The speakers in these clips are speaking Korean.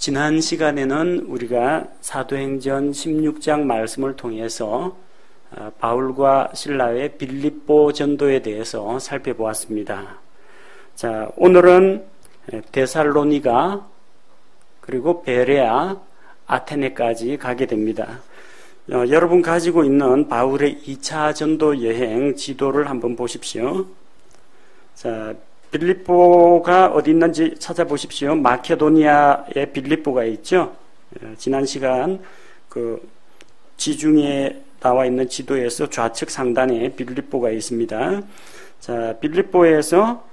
지난 시간에는 우리가 사도행전 16장 말씀을 통해서 바울과 실라의 빌립보 전도에 대해서 살펴보았습니다. 자, 오늘은 데살로니가 그리고 베레아, 아테네까지 가게 됩니다. 여러분 가지고 있는 바울의 2차 전도 여행 지도를 한번 보십시오. 자, 빌립보가 어디 있는지 찾아보십시오. 마케도니아에 빌립보가 있죠. 지난 시간 그 지중해에 나와 있는 지도에서 좌측 상단에 빌립보가 있습니다. 자, 빌립보에서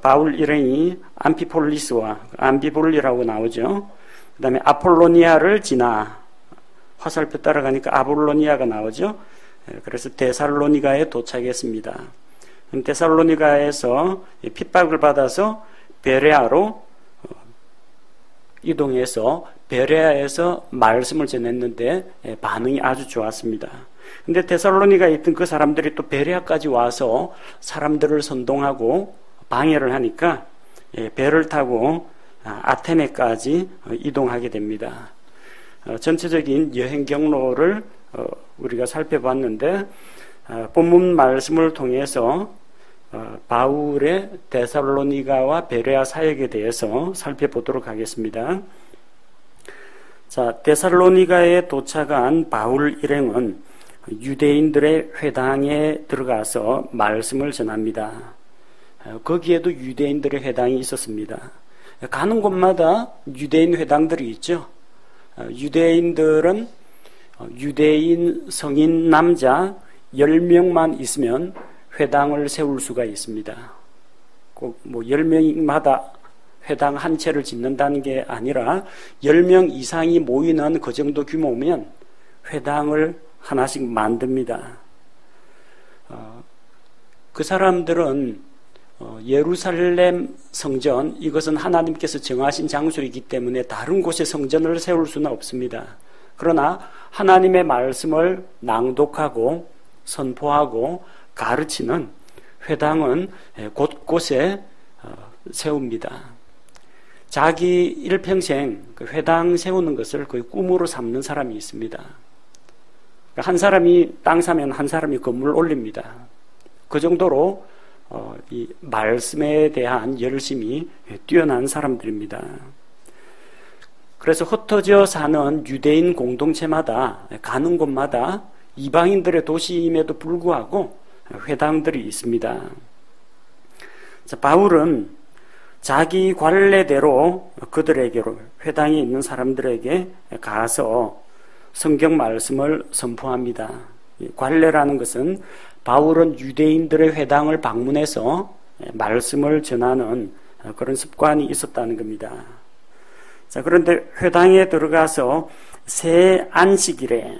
바울 일행이 암피폴리스와 암비볼리라고 나오죠. 그 다음에 아폴로니아를 지나 화살표 따라가니까 아볼로니아가 나오죠. 그래서 데살로니가에 도착했습니다. 데살로니가에서 핍박을 받아서 베레아로 이동해서 베레아에서 말씀을 전했는데 반응이 아주 좋았습니다. 근데 데살로니가에 있던 그 사람들이 또 베레아까지 와서 사람들을 선동하고 방해를 하니까 배를 타고 아테네까지 이동하게 됩니다. 전체적인 여행 경로를 우리가 살펴봤는데 본문 말씀을 통해서 바울의 데살로니가와 베레아 사역에 대해서 살펴보도록 하겠습니다. 자, 데살로니가에 도착한 바울 일행은 유대인들의 회당에 들어가서 말씀을 전합니다. 거기에도 유대인들의 회당이 있었습니다. 가는 곳마다 유대인 회당들이 있죠. 유대인들은 유대인 성인 남자 10명만 있으면 회당을 세울 수가 있습니다. 꼭 10명마다 회당 한 채를 짓는다는 게 아니라 10명 이상이 모이는 그 정도 규모면 회당을 하나씩 만듭니다. 그 사람들은 예루살렘 성전, 이것은 하나님께서 정하신 장소이기 때문에 다른 곳에 성전을 세울 수는 없습니다. 그러나 하나님의 말씀을 낭독하고 선포하고 가르치는 회당은 곳곳에 세웁니다. 자기 일평생 그 회당 세우는 것을 거의 꿈으로 삼는 사람이 있습니다. 한 사람이 땅 사면 한 사람이 건물을 올립니다. 그 정도로 이 말씀에 대한 열심이 뛰어난 사람들입니다. 그래서 흩어져 사는 유대인 공동체마다 가는 곳마다 이방인들의 도시임에도 불구하고 회당들이 있습니다. 자, 바울은 자기 관례대로 그들에게로 회당에 있는 사람들에게 가서 성경 말씀을 선포합니다. 관례라는 것은 바울은 유대인들의 회당을 방문해서 말씀을 전하는 그런 습관이 있었다는 겁니다. 자, 그런데 회당에 들어가서 새 안식일에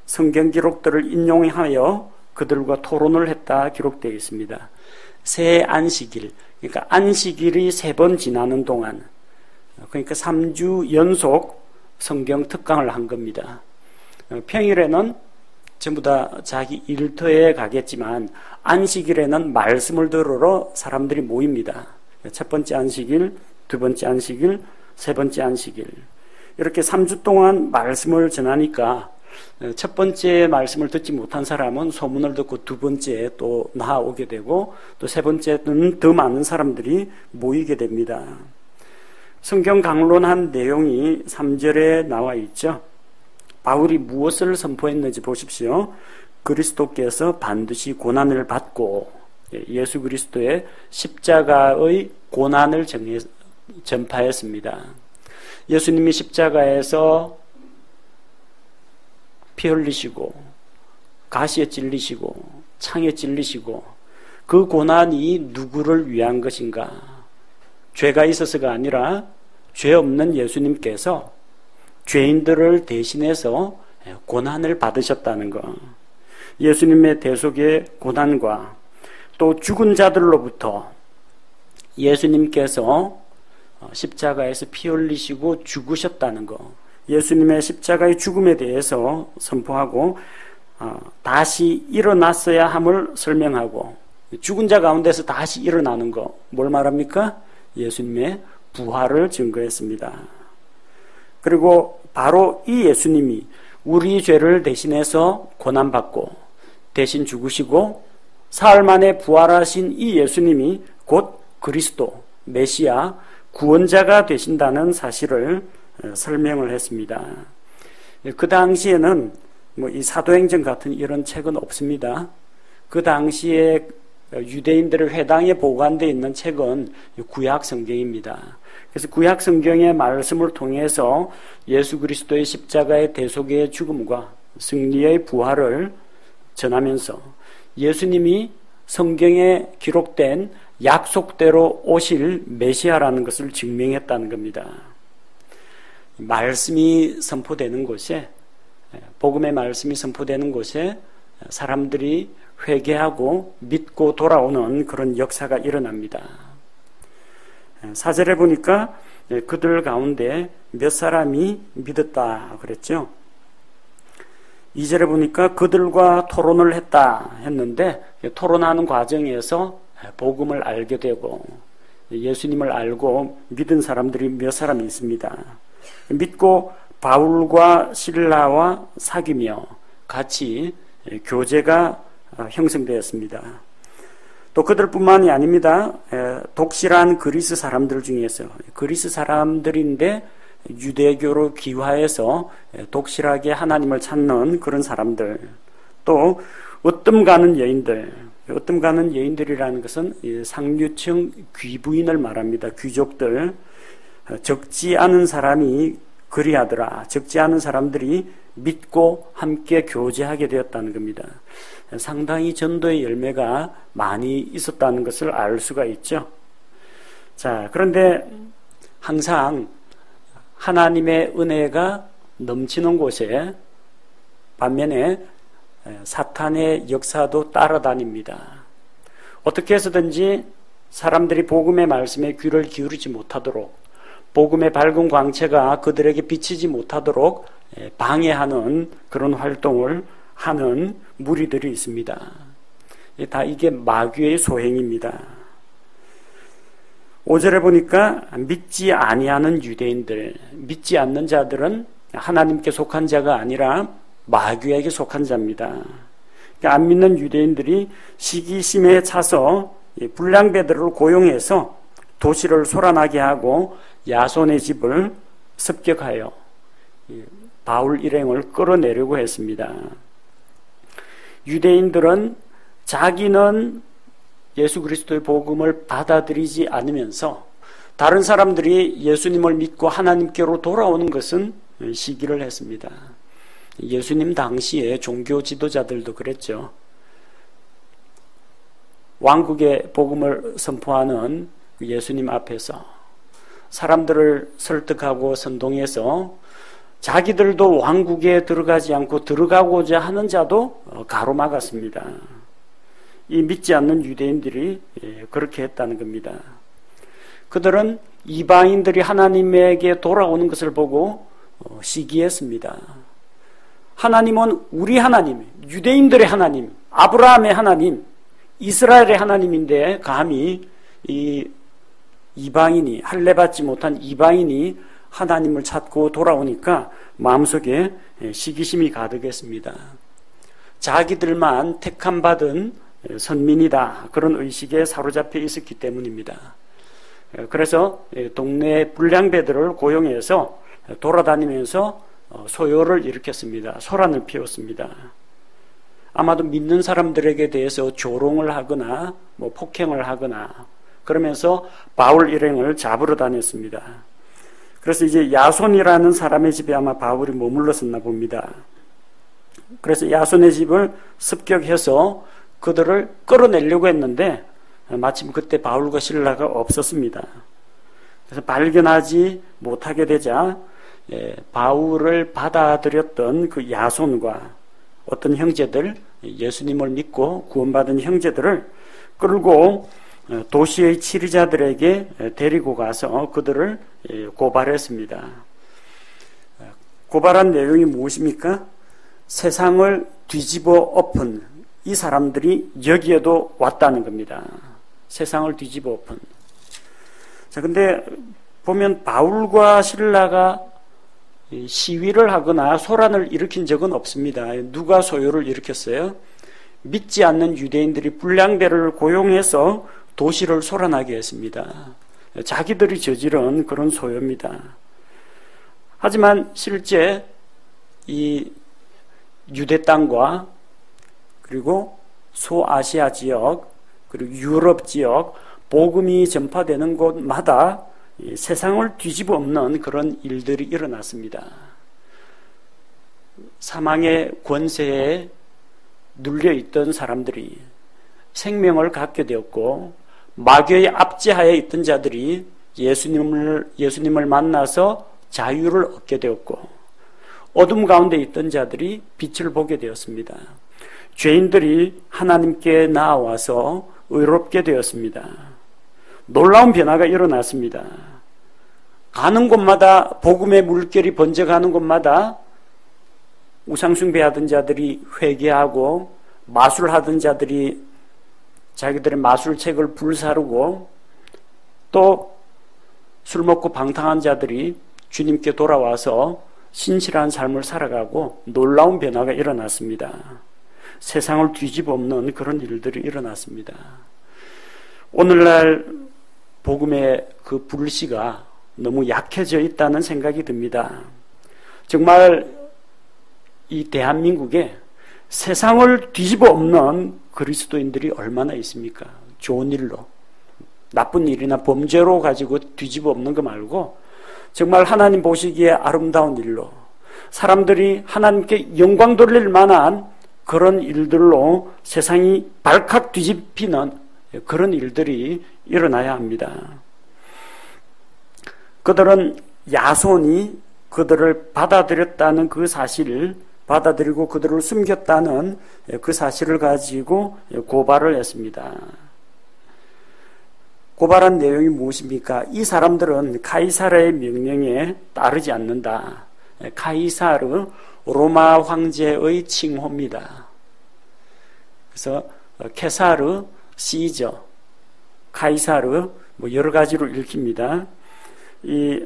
성경 기록들을 인용하여 그들과 토론을 했다 기록되어 있습니다. 새 안식일, 그러니까 안식일이 3번 지나는 동안, 그러니까 3주 연속 성경 특강을 한 겁니다. 평일에는 전부 다 자기 일터에 가겠지만 안식일에는 말씀을 들으러 사람들이 모입니다. 첫 번째 안식일, 두 번째 안식일, 세 번째 안식일, 이렇게 3주 동안 말씀을 전하니까 첫 번째 말씀을 듣지 못한 사람은 소문을 듣고 두 번째에 또 나아오게 되고 또 세 번째는 더 많은 사람들이 모이게 됩니다. 성경 강론한 내용이 3절에 나와 있죠. 바울이 무엇을 선포했는지 보십시오. 그리스도께서 반드시 고난을 받고 예수 그리스도의 십자가의 고난을 전파했습니다. 예수님이 십자가에서 피 흘리시고 가시에 찔리시고 창에 찔리시고 그 고난이 누구를 위한 것인가? 죄가 있어서가 아니라 죄 없는 예수님께서 죄인들을 대신해서 고난을 받으셨다는 것. 예수님의 대속의 고난과 또 죽은 자들로부터 예수님께서 십자가에서 피 흘리시고 죽으셨다는 것. 예수님의 십자가의 죽음에 대해서 선포하고 다시 일어났어야 함을 설명하고 죽은 자 가운데서 다시 일어나는 것. 뭘 말합니까? 예수님의 부활을 증거했습니다. 그리고 바로 이 예수님이 우리 죄를 대신해서 고난받고 대신 죽으시고 사흘 만에 부활하신 이 예수님이 곧 그리스도, 메시아, 구원자가 되신다는 사실을 설명을 했습니다. 그 당시에는 이 사도행전 같은 이런 책은 없습니다. 그 당시에 유대인들의 회당에 보관되어 있는 책은 구약 성경입니다. 그래서 구약 성경의 말씀을 통해서 예수 그리스도의 십자가의 대속의 죽음과 승리의 부활을 전하면서 예수님이 성경에 기록된 약속대로 오실 메시아라는 것을 증명했다는 겁니다. 말씀이 선포되는 곳에, 복음의 말씀이 선포되는 곳에 사람들이 회개하고 믿고 돌아오는 그런 역사가 일어납니다. 4절에 보니까 그들 가운데 몇 사람이 믿었다 그랬죠. 2절에 보니까 그들과 토론을 했다 했는데, 토론하는 과정에서 복음을 알게 되고 예수님을 알고 믿은 사람들이 몇 사람이 있습니다. 믿고 바울과 실라와 사귀며 같이 교제가 형성되었습니다. 또 그들뿐만이 아닙니다. 독실한 그리스 사람들 중에서, 그리스 사람들인데 유대교로 귀화해서 독실하게 하나님을 찾는 그런 사람들, 또 으뜸 가는 여인들, 으뜸 가는 여인들이라는 것은 상류층 귀부인을 말합니다. 귀족들, 적지 않은 사람이 그리하더라. 적지 않은 사람들이 믿고 함께 교제하게 되었다는 겁니다. 상당히 전도의 열매가 많이 있었다는 것을 알 수가 있죠. 자, 그런데 항상 하나님의 은혜가 넘치는 곳에 반면에 사탄의 역사도 따라다닙니다. 어떻게 해서든지 사람들이 복음의 말씀에 귀를 기울이지 못하도록, 복음의 밝은 광채가 그들에게 비치지 못하도록 방해하는 그런 활동을 하는 무리들이 있습니다. 다 이게 마귀의 소행입니다. 5절에 보니까 믿지 아니하는 유대인들, 믿지 않는 자들은 하나님께 속한 자가 아니라 마귀에게 속한 자입니다. 그러니까 안 믿는 유대인들이 시기심에 차서 불량배들을 고용해서 도시를 소란하게 하고 야손의 집을 습격하여 바울 일행을 끌어내려고 했습니다. 유대인들은 자기는 예수 그리스도의 복음을 받아들이지 않으면서 다른 사람들이 예수님을 믿고 하나님께로 돌아오는 것은 시기를 했습니다. 예수님 당시에 종교 지도자들도 그랬죠. 왕국의 복음을 선포하는 예수님 앞에서 사람들을 설득하고 선동해서 자기들도 왕국에 들어가지 않고 들어가고자 하는 자도 가로막았습니다. 이 믿지 않는 유대인들이 그렇게 했다는 겁니다. 그들은 이방인들이 하나님에게 돌아오는 것을 보고 시기했습니다. 하나님은 우리 하나님, 유대인들의 하나님, 아브라함의 하나님, 이스라엘의 하나님인데 감히 이 이방인이, 할례받지 못한 이방인이 하나님을 찾고 돌아오니까 마음속에 시기심이 가득했습니다. 자기들만 택함받은 선민이다, 그런 의식에 사로잡혀 있었기 때문입니다. 그래서 동네 불량배들을 고용해서 돌아다니면서 소요를 일으켰습니다. 소란을 피웠습니다. 아마도 믿는 사람들에게 대해서 조롱을 하거나 폭행을 하거나 그러면서 바울 일행을 잡으러 다녔습니다. 그래서 이제 야손이라는 사람의 집에 아마 바울이 머물렀었나 봅니다. 그래서 야손의 집을 습격해서 그들을 끌어내려고 했는데 마침 그때 바울과 실라가 없었습니다. 그래서 발견하지 못하게 되자 바울을 받아들였던 그 야손과 어떤 형제들, 예수님을 믿고 구원받은 형제들을 끌고 도시의 치리자들에게 데리고 가서 그들을 고발했습니다. 고발한 내용이 무엇입니까? 세상을 뒤집어 엎은 이 사람들이 여기에도 왔다는 겁니다. 세상을 뒤집어 엎은. 자, 근데 보면 바울과 실라가 시위를 하거나 소란을 일으킨 적은 없습니다. 누가 소요를 일으켰어요? 믿지 않는 유대인들이 불량배를 고용해서 도시를 소란하게 했습니다. 자기들이 저지른 그런 소요입니다. 하지만 실제 이 유대 땅과 그리고 소아시아 지역 그리고 유럽 지역 복음이 전파되는 곳마다 세상을 뒤집어 엎는 그런 일들이 일어났습니다. 사망의 권세에 눌려있던 사람들이 생명을 갖게 되었고 마귀의 압제하에 있던 자들이 예수님을 만나서 자유를 얻게 되었고 어둠 가운데 있던 자들이 빛을 보게 되었습니다. 죄인들이 하나님께 나와서 의롭게 되었습니다. 놀라운 변화가 일어났습니다. 가는 곳마다 복음의 물결이 번져가는 곳마다 우상숭배하던 자들이 회개하고 마술하던 자들이 자기들의 마술책을 불사르고 또 술 먹고 방탕한 자들이 주님께 돌아와서 신실한 삶을 살아가고 놀라운 변화가 일어났습니다. 세상을 뒤집어 엎는 그런 일들이 일어났습니다. 오늘날 복음의 그 불씨가 너무 약해져 있다는 생각이 듭니다. 정말 이 대한민국에 세상을 뒤집어 엎는 그리스도인들이 얼마나 있습니까? 좋은 일로, 나쁜 일이나 범죄로 가지고 뒤집어 엎는 거 말고 정말 하나님 보시기에 아름다운 일로 사람들이 하나님께 영광 돌릴 만한 그런 일들로 세상이 발칵 뒤집히는 그런 일들이 일어나야 합니다. 그들은 야손이 그들을 받아들였다는 그 사실을 받아들이고 그들을 숨겼다는 그 사실을 가지고 고발을 했습니다. 고발한 내용이 무엇입니까? 이 사람들은 카이사르의 명령에 따르지 않는다. 카이사르 로마 황제의 칭호입니다. 그래서 케사르, 시저, 카이사르 여러 가지로 읽힙니다. 이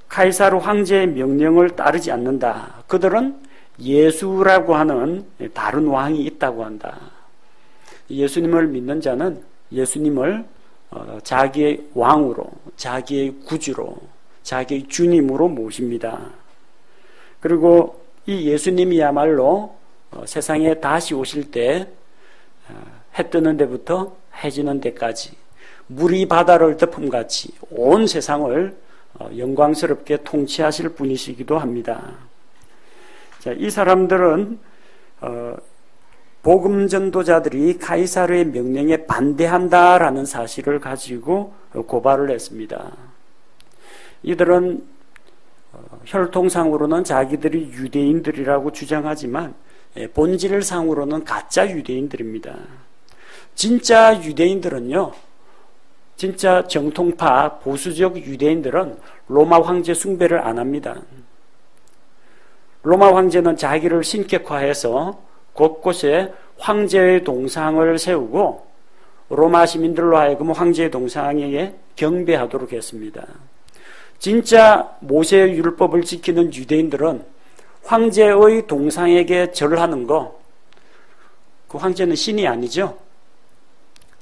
카이사르 황제의 명령을 따르지 않는다. 그들은 예수라고 하는 다른 왕이 있다고 한다. 예수님을 믿는 자는 예수님을 자기의 왕으로, 자기의 구주로, 자기의 주님으로 모십니다. 그리고 이 예수님이야말로 세상에 다시 오실 때 해 뜨는 데부터 해 지는 데까지 물이 바다를 덮음같이 온 세상을 영광스럽게 통치하실 분이시기도 합니다. 자, 이 사람들은 복음 전도자들이 카이사르의 명령에 반대한다라는 사실을 가지고 고발을 했습니다. 이들은 혈통상으로는 자기들이 유대인들이라고 주장하지만 본질상으로는 가짜 유대인들입니다. 진짜 유대인들은요, 진짜 정통파 보수적 유대인들은 로마 황제 숭배를 안 합니다. 로마 황제는 자기를 신격화해서 곳곳에 황제의 동상을 세우고 로마 시민들로 하여금 황제의 동상에게 경배하도록 했습니다. 진짜 모세의 율법을 지키는 유대인들은 황제의 동상에게 절하는 거, 그 황제는 신이 아니죠.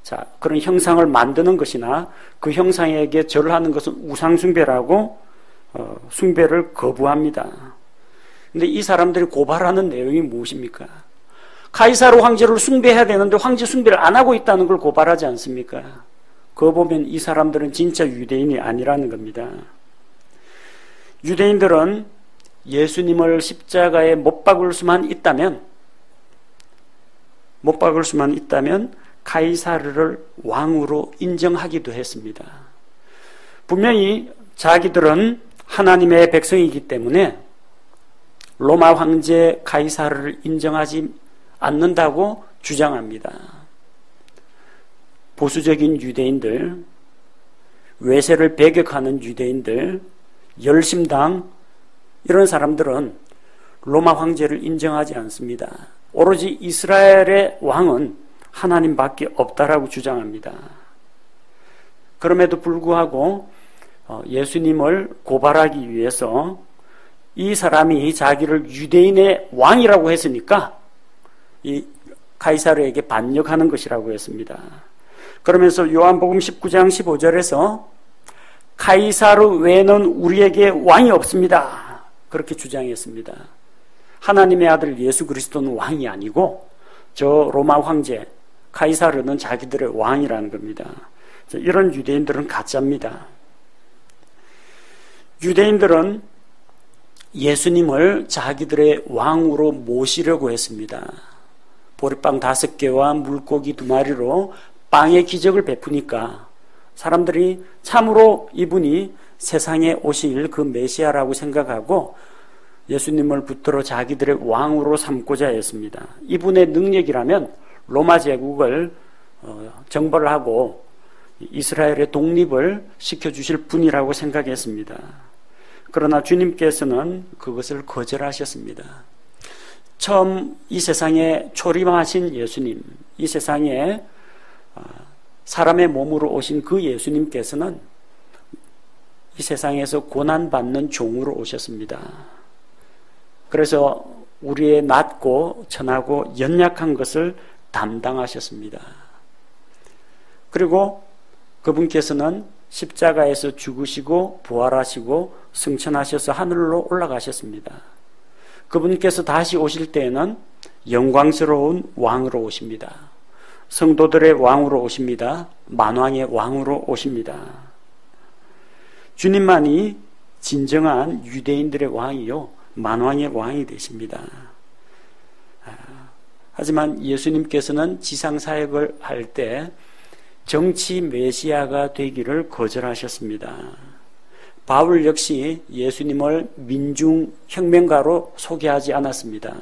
자, 그런 형상을 만드는 것이나 그 형상에게 절하는 것은 우상숭배라고 숭배를 거부합니다. 근데 이 사람들이 고발하는 내용이 무엇입니까? 카이사르 황제를 숭배해야 되는데 황제 숭배를 안 하고 있다는 걸 고발하지 않습니까? 그거 보면 이 사람들은 진짜 유대인이 아니라는 겁니다. 유대인들은 예수님을 십자가에 못 박을 수만 있다면 카이사르를 왕으로 인정하기도 했습니다. 분명히 자기들은 하나님의 백성이기 때문에 로마 황제 카이사르를 인정하지 않는다고 주장합니다. 보수적인 유대인들, 외세를 배격하는 유대인들, 열심당, 이런 사람들은 로마 황제를 인정하지 않습니다. 오로지 이스라엘의 왕은 하나님밖에 없다라고 주장합니다. 그럼에도 불구하고 예수님을 고발하기 위해서 이 사람이 자기를 유대인의 왕이라고 했으니까 이 카이사르에게 반역하는 것이라고 했습니다. 그러면서 요한복음 19장 15절에서 카이사르 외에는 우리에게 왕이 없습니다. 그렇게 주장했습니다. 하나님의 아들 예수 그리스도는 왕이 아니고 저 로마 황제 카이사르는 자기들의 왕이라는 겁니다. 이런 유대인들은 가짜입니다. 유대인들은 예수님을 자기들의 왕으로 모시려고 했습니다. 보리빵 5개와 물고기 2마리로 빵의 기적을 베푸니까 사람들이 참으로 이분이 세상에 오실 그 메시아라고 생각하고 예수님을 붙들어 자기들의 왕으로 삼고자 했습니다. 이분의 능력이라면 로마 제국을 정벌을 하고 이스라엘의 독립을 시켜주실 분이라고 생각했습니다. 그러나 주님께서는 그것을 거절하셨습니다. 처음 이 세상에 초림하신 예수님, 이 세상에 사람의 몸으로 오신 그 예수님께서는 이 세상에서 고난받는 종으로 오셨습니다. 그래서 우리의 낮고 천하고 연약한 것을 담당하셨습니다. 그리고 그분께서는 십자가에서 죽으시고 부활하시고 승천하셔서 하늘로 올라가셨습니다. 그분께서 다시 오실 때에는 영광스러운 왕으로 오십니다. 성도들의 왕으로 오십니다. 만왕의 왕으로 오십니다. 주님만이 진정한 유대인들의 왕이요 만왕의 왕이 되십니다. 하지만 예수님께서는 지상사역을 할 때 정치 메시아가 되기를 거절하셨습니다. 바울 역시 예수님을 민중혁명가로 소개하지 않았습니다.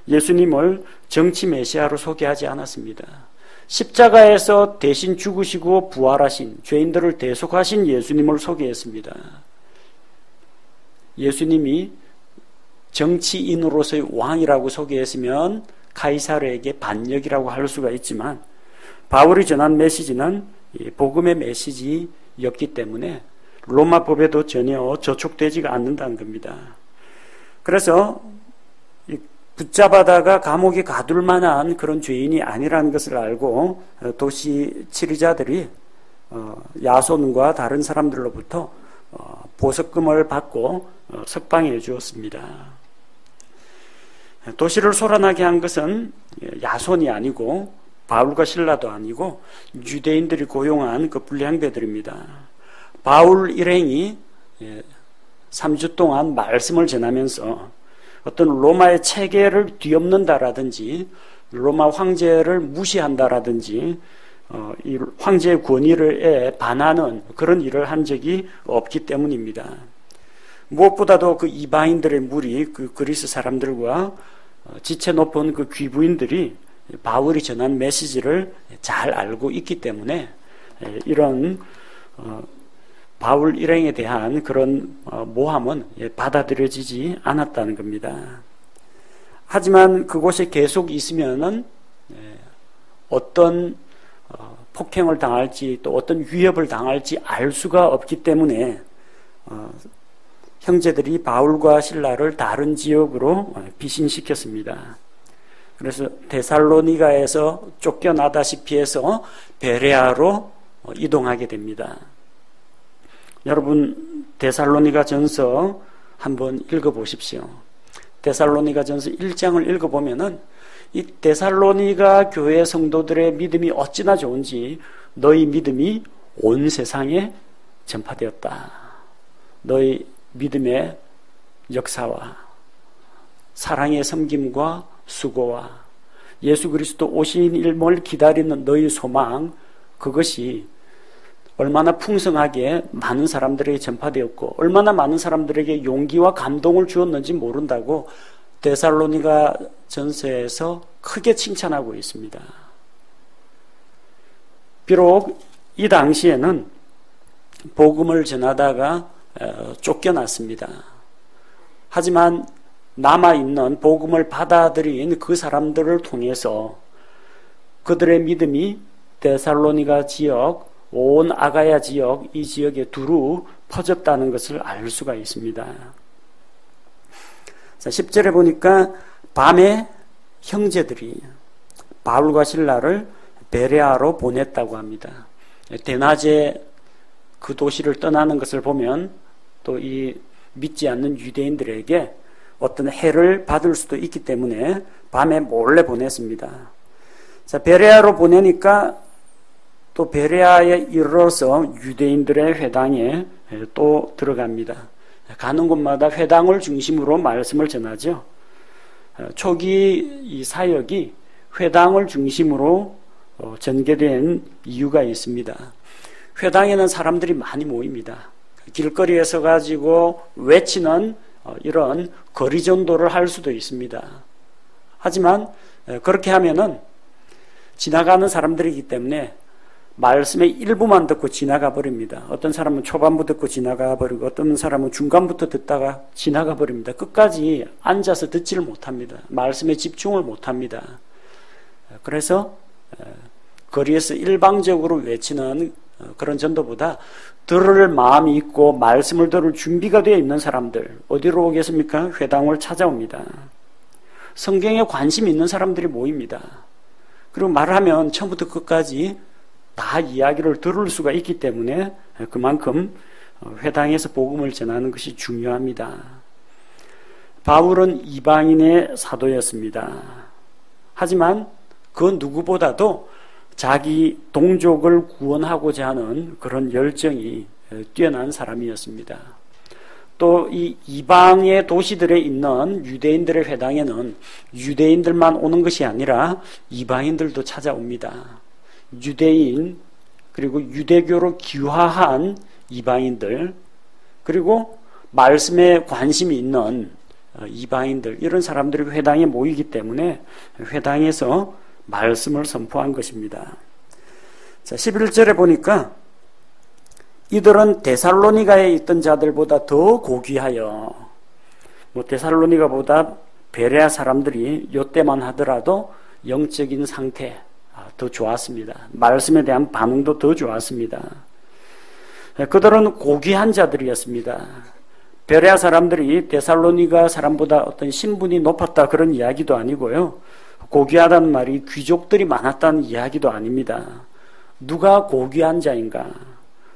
예수님을 정치 메시아로 소개하지 않았습니다. 십자가에서 대신 죽으시고 부활하신 죄인들을 대속하신 예수님을 소개했습니다. 예수님이 정치인으로서의 왕이라고 소개했으면 카이사르에게 반역이라고 할 수가 있지만 바울이 전한 메시지는 복음의 메시지였기 때문에 로마 법에도 전혀 저촉되지가 않는다는 겁니다. 그래서 붙잡아다가 감옥에 가둘 만한 그런 죄인이 아니라는 것을 알고 도시 치리자들이 야손과 다른 사람들로부터 보석금을 받고 석방해 주었습니다. 도시를 소란하게 한 것은 야손이 아니고 바울과 실라도 아니고 유대인들이 고용한 그 불량배들입니다. 바울 일행이 3주 동안 말씀을 전하면서 어떤 로마의 체계를 뒤엎는다라든지 로마 황제를 무시한다라든지 이 황제의 권위를 반하는 그런 일을 한 적이 없기 때문입니다. 무엇보다도 그 이방인들의 무리, 그 그리스 사람들과 지체 높은 그 귀부인들이 바울이 전한 메시지를 잘 알고 있기 때문에 이런 바울 일행에 대한 그런 모함은 받아들여지지 않았다는 겁니다. 하지만 그곳에 계속 있으면은 어떤 폭행을 당할지 또 어떤 위협을 당할지 알 수가 없기 때문에 형제들이 바울과 실라를 다른 지역으로 피신시켰습니다. 그래서 데살로니가에서 쫓겨나다시피 해서 베레아로 이동하게 됩니다. 여러분 데살로니가 전서 한번 읽어보십시오. 데살로니가 전서 1장을 읽어보면은 이 데살로니가 교회 성도들의 믿음이 어찌나 좋은지 너희 믿음이 온 세상에 전파되었다. 너희 믿음의 역사와 사랑의 섬김과 수고와 예수 그리스도 오신 일을 기다리는 너희 소망, 그것이 얼마나 풍성하게 많은 사람들에게 전파되었고 얼마나 많은 사람들에게 용기와 감동을 주었는지 모른다고 데살로니가 전서에서 크게 칭찬하고 있습니다. 비록 이 당시에는 복음을 전하다가 쫓겨났습니다. 하지만 남아있는 복음을 받아들인 그 사람들을 통해서 그들의 믿음이 데살로니가 지역, 온 아가야 지역, 이 지역에 두루 퍼졌다는 것을 알 수가 있습니다. 자, 10절에 보니까 밤에 형제들이 바울과 신라를 베레아로 보냈다고 합니다. 대낮에 그 도시를 떠나는 것을 보면 또 이 믿지 않는 유대인들에게 어떤 해를 받을 수도 있기 때문에 밤에 몰래 보냈습니다. 자, 베레아로 보내니까 또 베레아에 이르러서 유대인들의 회당에 또 들어갑니다. 가는 곳마다 회당을 중심으로 말씀을 전하죠. 초기 이 사역이 회당을 중심으로 전개된 이유가 있습니다. 회당에는 사람들이 많이 모입니다. 길거리에 서 가지고 외치는 이런 거리 전도를 할 수도 있습니다. 하지만 그렇게 하면은 지나가는 사람들이기 때문에 말씀의 일부만 듣고 지나가 버립니다. 어떤 사람은 초반부 듣고 지나가 버리고 어떤 사람은 중간부터 듣다가 지나가 버립니다. 끝까지 앉아서 듣지를 못합니다. 말씀에 집중을 못합니다. 그래서 거리에서 일방적으로 외치는 그런 전도보다 들을 마음이 있고 말씀을 들을 준비가 되어 있는 사람들 어디로 오겠습니까? 회당을 찾아옵니다. 성경에 관심 있는 사람들이 모입니다. 그리고 말하면 처음부터 끝까지 다 이야기를 들을 수가 있기 때문에 그만큼 회당에서 복음을 전하는 것이 중요합니다. 바울은 이방인의 사도였습니다. 하지만 그 누구보다도 자기 동족을 구원하고자 하는 그런 열정이 뛰어난 사람이었습니다. 또 이 이방의 도시들에 있는 유대인들의 회당에는 유대인들만 오는 것이 아니라 이방인들도 찾아옵니다. 유대인 그리고 유대교로 귀화한 이방인들 그리고 말씀에 관심이 있는 이방인들 이런 사람들이 회당에 모이기 때문에 회당에서 말씀을 선포한 것입니다. 자, 11절에 보니까 이들은 데살로니가에 있던 자들보다 더 고귀하여 데살로니가보다 베레아 사람들이 요때만 하더라도 영적인 상태 더 좋았습니다. 말씀에 대한 반응도 더 좋았습니다. 그들은 고귀한 자들이었습니다. 베레아 사람들이 데살로니가 사람보다 어떤 신분이 높았다 그런 이야기도 아니고요. 고귀하다는 말이 귀족들이 많았다는 이야기도 아닙니다. 누가 고귀한 자인가?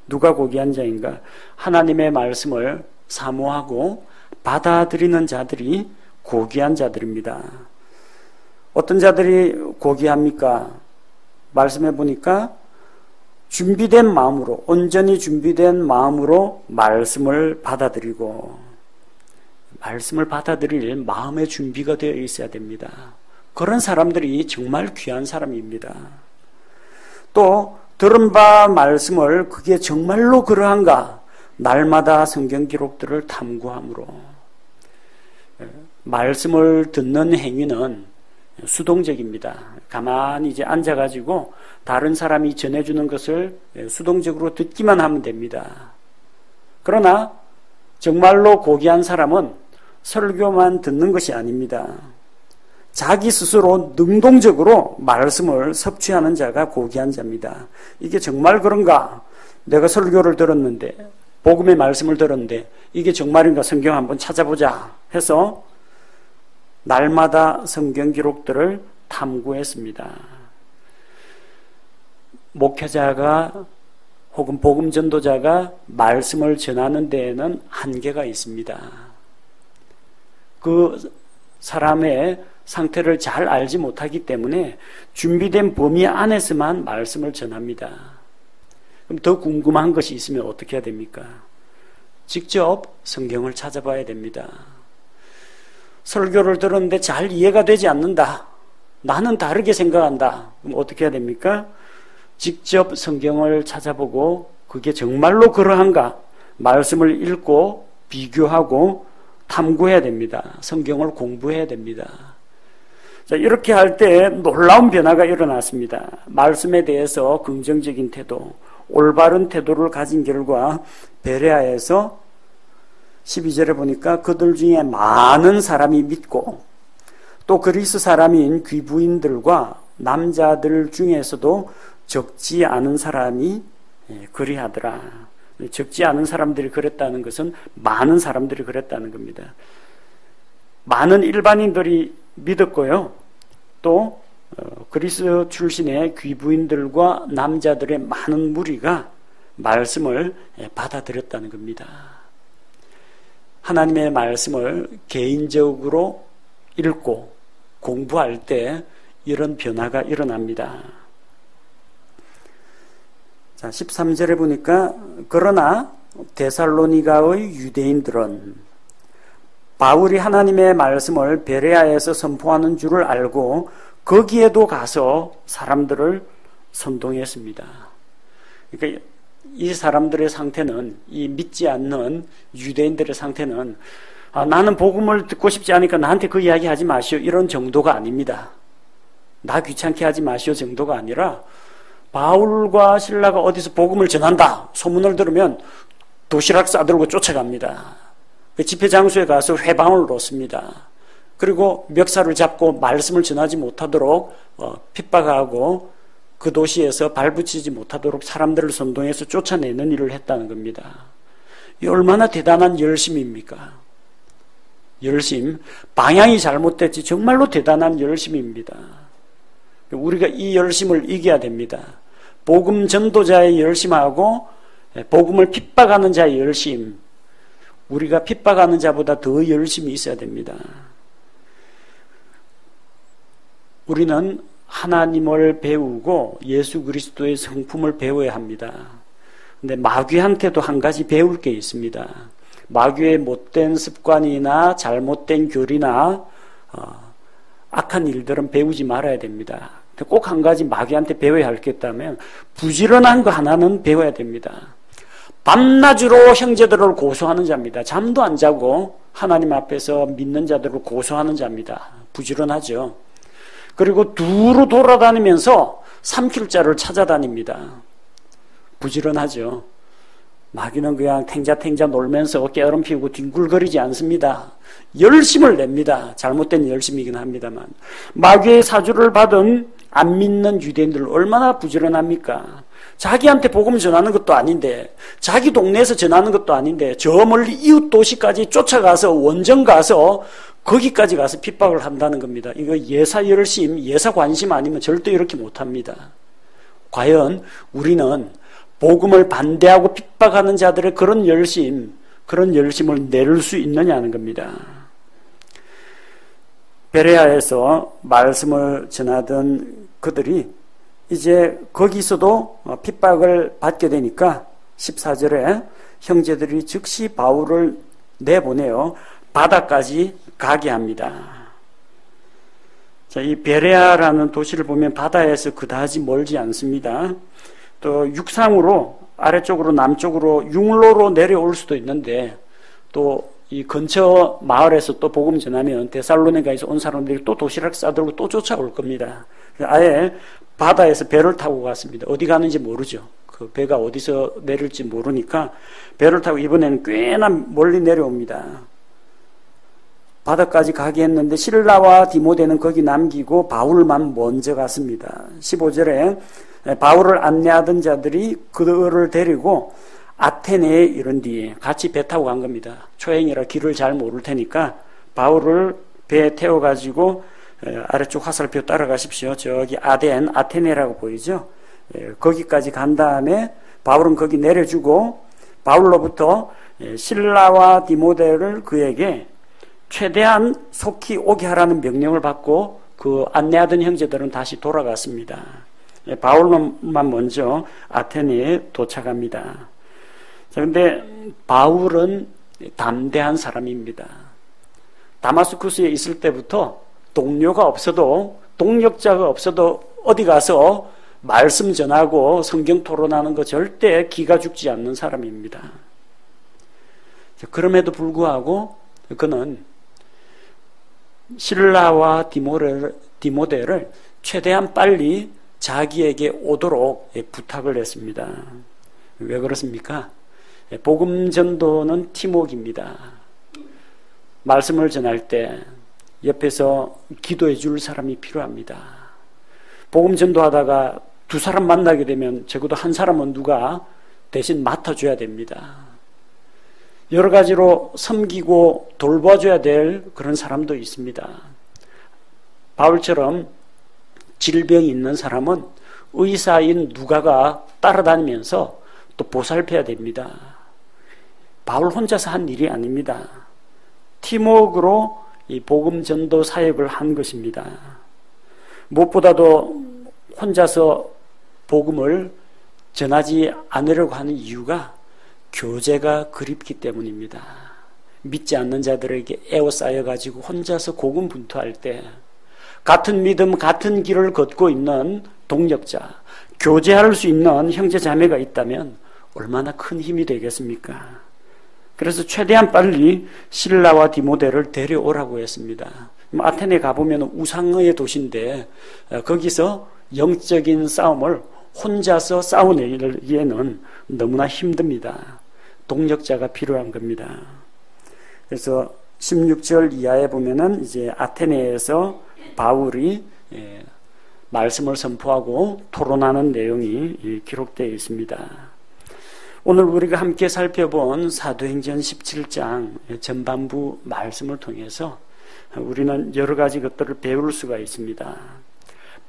누가 고귀한 자인가? 하나님의 말씀을 사모하고 받아들이는 자들이 고귀한 자들입니다. 어떤 자들이 고귀합니까? 말씀해 보니까 준비된 마음으로, 온전히 준비된 마음으로 말씀을 받아들이고 말씀을 받아들일 마음의 준비가 되어 있어야 됩니다. 그런 사람들이 정말 귀한 사람입니다. 또 들은 바 말씀을 그게 정말로 그러한가 날마다 성경 기록들을 탐구함으로 말씀을 듣는 행위는 수동적입니다. 가만히 이제 앉아가지고 다른 사람이 전해주는 것을 수동적으로 듣기만 하면 됩니다. 그러나 정말로 고귀한 사람은 설교만 듣는 것이 아닙니다. 자기 스스로 능동적으로 말씀을 섭취하는 자가 고귀한 자입니다. 이게 정말 그런가? 내가 설교를 들었는데 복음의 말씀을 들었는데 이게 정말인가? 성경 한번 찾아보자 해서 날마다 성경 기록들을 탐구했습니다. 목회자가 혹은 복음 전도자가 말씀을 전하는 데에는 한계가 있습니다. 그 사람의 상태를 잘 알지 못하기 때문에 준비된 범위 안에서만 말씀을 전합니다. 그럼 더 궁금한 것이 있으면 어떻게 해야 됩니까? 직접 성경을 찾아봐야 됩니다. 설교를 들었는데 잘 이해가 되지 않는다. 나는 다르게 생각한다. 그럼 어떻게 해야 됩니까? 직접 성경을 찾아보고 그게 정말로 그러한가? 말씀을 읽고 비교하고 탐구해야 됩니다. 성경을 공부해야 됩니다. 자, 이렇게 할 때 놀라운 변화가 일어났습니다. 말씀에 대해서 긍정적인 태도, 올바른 태도를 가진 결과 베레아에서 12절에 보니까 그들 중에 많은 사람이 믿고 또 그리스 사람인 귀부인들과 남자들 중에서도 적지 않은 사람이 그리하더라. 적지 않은 사람들이 그랬다는 것은 많은 사람들이 그랬다는 겁니다. 많은 일반인들이 믿었고요. 또 그리스 출신의 귀부인들과 남자들의 많은 무리가 말씀을 받아들였다는 겁니다. 하나님의 말씀을 개인적으로 읽고 공부할 때 이런 변화가 일어납니다. 자, 13절에 보니까 그러나 데살로니가의 유대인들은 바울이 하나님의 말씀을 베레아에서 선포하는 줄을 알고 거기에도 가서 사람들을 선동했습니다. 그러니까 이 사람들의 상태는, 이 믿지 않는 유대인들의 상태는 나는 복음을 듣고 싶지 않으니까 나한테 그 이야기 하지 마시오, 이런 정도가 아닙니다. 나 귀찮게 하지 마시오 정도가 아니라 바울과 실라가 어디서 복음을 전한다 소문을 들으면 도시락 싸들고 쫓아갑니다. 집회 장소에 가서 회방을 놓습니다. 그리고 멱살을 잡고 말씀을 전하지 못하도록 핍박하고 그 도시에서 발붙이지 못하도록 사람들을 선동해서 쫓아내는 일을 했다는 겁니다. 이 얼마나 대단한 열심입니까? 열심, 방향이 잘못됐지 정말로 대단한 열심입니다. 우리가 이 열심을 이겨야 됩니다. 복음 전도자의 열심하고 복음을 핍박하는 자의 열심, 우리가 핍박하는 자보다 더 열심히 있어야 됩니다. 우리는 하나님을 배우고 예수 그리스도의 성품을 배워야 합니다. 근데 마귀한테도 한 가지 배울 게 있습니다. 마귀의 못된 습관이나 잘못된 교리나 악한 일들은 배우지 말아야 됩니다. 꼭 한 가지 마귀한테 배워야 할 게 있다면 부지런한 거 하나는 배워야 됩니다. 밤낮으로 형제들을 고소하는 자입니다. 잠도 안 자고 하나님 앞에서 믿는 자들을 고소하는 자입니다. 부지런하죠. 그리고 두루 돌아다니면서 삼킬 자를 찾아다닙니다. 부지런하죠. 마귀는 그냥 탱자탱자 놀면서 깨어름 피우고 뒹굴거리지 않습니다. 열심을 냅니다. 잘못된 열심이긴 합니다만. 마귀의 사주를 받은 안 믿는 유대인들 얼마나 부지런합니까? 자기한테 복음 전하는 것도 아닌데, 자기 동네에서 전하는 것도 아닌데, 저 멀리 이웃 도시까지 쫓아가서 원정 가서 거기까지 가서 핍박을 한다는 겁니다. 이거 예사 열심, 예사 관심 아니면 절대 이렇게 못합니다. 과연 우리는 복음을 반대하고 핍박하는 자들의 그런 열심을 내릴 수 있느냐는 겁니다. 베레아에서 말씀을 전하던 그들이 이제 거기서도 핍박을 받게 되니까 14절에 형제들이 즉시 바울을 내보내어 바다까지 가게 합니다. 자, 이 베레아라는 도시를 보면 바다에서 그다지 멀지 않습니다. 또 육상으로 아래쪽으로 남쪽으로 육로로 내려올 수도 있는데 또 이 근처 마을에서 또 복음 전하면 데살로니가에서 온 사람들이 또 도시락 싸들고 또 쫓아올 겁니다. 아예 바다에서 배를 타고 갔습니다. 어디 가는지 모르죠. 그 배가 어디서 내릴지 모르니까 배를 타고 이번에는 꽤나 멀리 내려옵니다. 바다까지 가게 했는데 실라와 디모데는 거기 남기고 바울만 먼저 갔습니다. 15절에 바울을 안내하던 자들이 그들을 데리고 아테네에 이른 뒤에 같이 배 타고 간 겁니다. 초행이라 길을 잘 모를 테니까 바울을 배에 태워가지고 아래쪽 화살표 따라가십시오. 저기 아테네라고 보이죠? 거기까지 간 다음에 바울은 거기 내려주고 바울로부터 실라와 디모데를 그에게 최대한 속히 오게 하라는 명령을 받고 그 안내하던 형제들은 다시 돌아갔습니다. 바울만 먼저 아테네에 도착합니다. 그런데 바울은 담대한 사람입니다. 다마스쿠스에 있을 때부터 동료가 없어도 동력자가 없어도 어디 가서 말씀 전하고 성경 토론하는 거 절대 기가 죽지 않는 사람입니다. 그럼에도 불구하고 그는 실라와 디모데를 최대한 빨리 자기에게 오도록 부탁을 했습니다. 왜 그렇습니까? 복음 전도는 팀워크입니다. 말씀을 전할 때 옆에서 기도해 줄 사람이 필요합니다. 복음 전도하다가 두 사람 만나게 되면 적어도 한 사람은 누가 대신 맡아줘야 됩니다. 여러 가지로 섬기고 돌봐줘야 될 그런 사람도 있습니다. 바울처럼 질병이 있는 사람은 의사인 누가가 따라다니면서 또 보살펴야 됩니다. 바울 혼자서 한 일이 아닙니다. 팀워크로 이 복음 전도 사역을 한 것입니다. 무엇보다도 혼자서 복음을 전하지 않으려고 하는 이유가 교제가 그립기 때문입니다. 믿지 않는 자들에게 에워싸여가지고 혼자서 고군분투할 때 같은 믿음, 같은 길을 걷고 있는 동력자, 교제할 수 있는 형제 자매가 있다면 얼마나 큰 힘이 되겠습니까? 그래서 최대한 빨리 실라와 디모데를 데려오라고 했습니다. 아테네 가보면 우상의 도시인데 거기서 영적인 싸움을 혼자서 싸워내기에는 너무나 힘듭니다. 동력자가 필요한 겁니다. 그래서 16절 이하에 보면은 이제 아테네에서 바울이 말씀을 선포하고 토론하는 내용이 기록되어 있습니다. 오늘 우리가 함께 살펴본 사도행전 17장 전반부 말씀을 통해서 우리는 여러 가지 것들을 배울 수가 있습니다.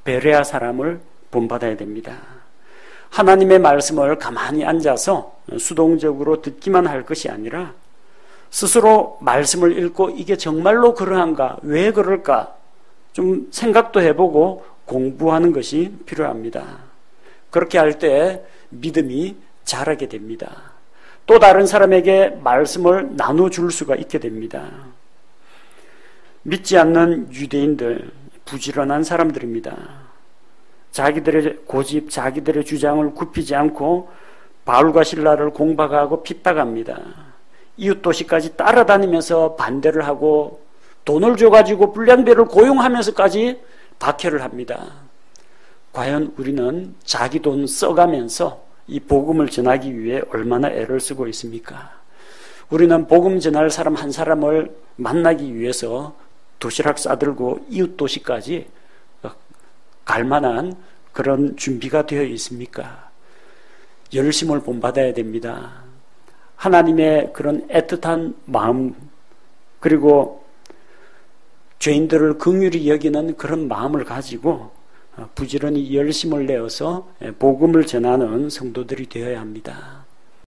베레아 사람을 본받아야 됩니다. 하나님의 말씀을 가만히 앉아서 수동적으로 듣기만 할 것이 아니라 스스로 말씀을 읽고 이게 정말로 그러한가, 왜 그럴까 좀 생각도 해보고 공부하는 것이 필요합니다. 그렇게 할 때 믿음이 자라게 됩니다. 또 다른 사람에게 말씀을 나눠줄 수가 있게 됩니다. 믿지 않는 유대인들, 부지런한 사람들입니다. 자기들의 고집, 자기들의 주장을 굽히지 않고 바울과 실라를 공박하고 핍박합니다. 이웃 도시까지 따라다니면서 반대를 하고 돈을 줘가지고 불량배를 고용하면서까지 박해를 합니다. 과연 우리는 자기 돈 써가면서 이 복음을 전하기 위해 얼마나 애를 쓰고 있습니까? 우리는 복음 전할 사람 한 사람을 만나기 위해서 도시락 싸들고 이웃 도시까지 갈 만한 그런 준비가 되어 있습니까? 열심을 본받아야 됩니다. 하나님의 그런 애틋한 마음, 그리고 죄인들을 긍휼히 여기는 그런 마음을 가지고 부지런히 열심을 내어서 복음을 전하는 성도들이 되어야 합니다.